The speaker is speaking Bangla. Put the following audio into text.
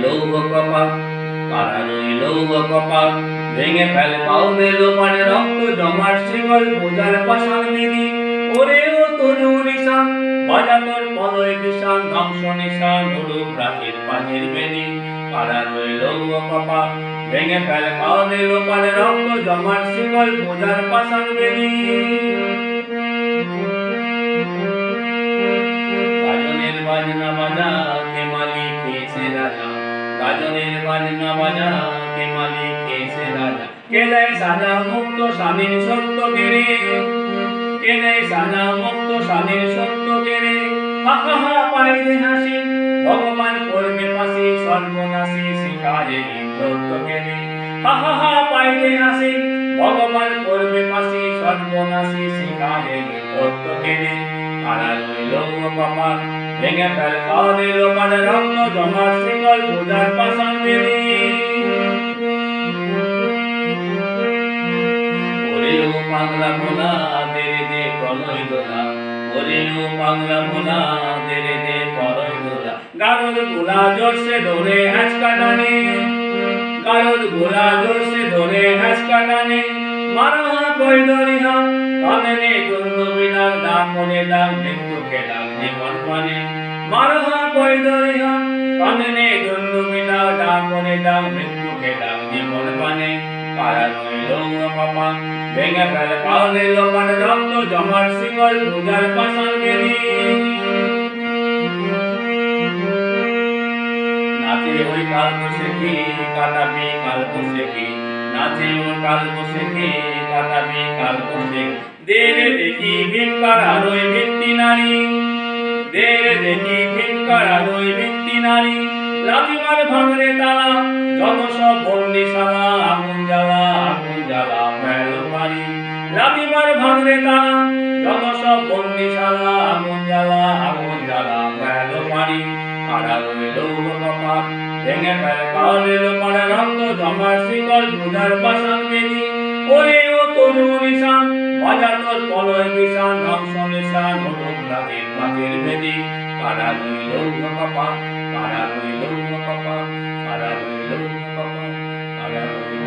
লৌহ কপাল, কারা রইল কপাল, ভেঙে ফেল পাও মেলো পানে রক্ত জমার শিকল বোঝার পাষাণ বিধি। ওরে ও তনু নিশান বাজা তোর পলয় বিষান ধ্বংস নিশান উড়ু প্রাচীর পাঁচের বেদি। কারা রইল কপাল, ভেঙে ফেল পাও মেলো পানে রক্ত জমার শিকল বোঝার পাষাণ বিধি। গাজনের বাজনা বাজা কে মালিক এসে রাজা, গাজনের বাজনা বাজা কে মালিক এসে রাজা। কে দেয় সাজা মুক্ত স্বাধীন সত্য কেড়ে, কে দেয় সাজা মুক্ত স্বাধীন সত্য কেড়ে। হা হা হা পাইরে হাসি ভগবান করবে ফাঁসি সর্বনাশী শিখারে সত্য কেড়ে। হা হা হা পাইরে হাসি ভগবান করবে ফাঁসি সর্বনাশী শিখারে সত্য কেড়ে। কারা রইল কপাল, ভেঙে ফেল পাও দিল মানে রক্ত জমার শিকল বোঝার পাষাণ বিধি। ওরে ও পাগলা ভোলা দেরে দে প্রলয় দোলা, ওরে ও পাগলা ভোলা দেরে দে প্রলয় দোলা। গারদ গোলা জোরসে ধরে হাঁচকা টানে, গারদ গোলা জোরসে ধরে হাঁচকা টানে। মারহা কৈদরিহা কাননে দুর্ন বিনার দাম মনে দাম মৃত্যুকে দাম জীবন পানে। মারহা কৈদরিহা কাননে দুর্ন বিনার দাম মনে দাম মৃত্যুকে দাম জীবন পানে। কারা রইল কপাল, ভেঙে ফেল পাও দিল মানে রক্ত জমার শিকল বোঝার পাষাণ বিধি। নাচে ওই কাল বসেছি কাটাবি কাল বসেছি, নাচে ওই কাল বসেছি কাটাবি কাল বসে। দেরে দেখি ভিক্ষার আলোয় ভিত্তি নারী, দেরে দেখি ভিক্ষার আলোয় ভিত্তি নারী। লাথিমার ভাঙরে তালা যত সব বন্দিশালা, আগুন জ্বালা আগুন জ্বালা ফেল পারি। লাথিমার ভাঙরে তালা যত সব বন্দিশালা, আগুন জ্বালা আগুন জ্বালা ফেল পারি। কারা রইল কপাল, ভেঙে ফেল পাও দিল মানে রক্ত জমার শিকল বোঝার পাষাণ বিধি। ওরে ও তনু নিশান বাজা তোর পলয় বিষান ধ্বংস নিশান উড়ুক রাতের পাঁচের বেদি। কারা রইল কপাল, কারা রইল কপাল, কারা রইল কপাল, কারা রইল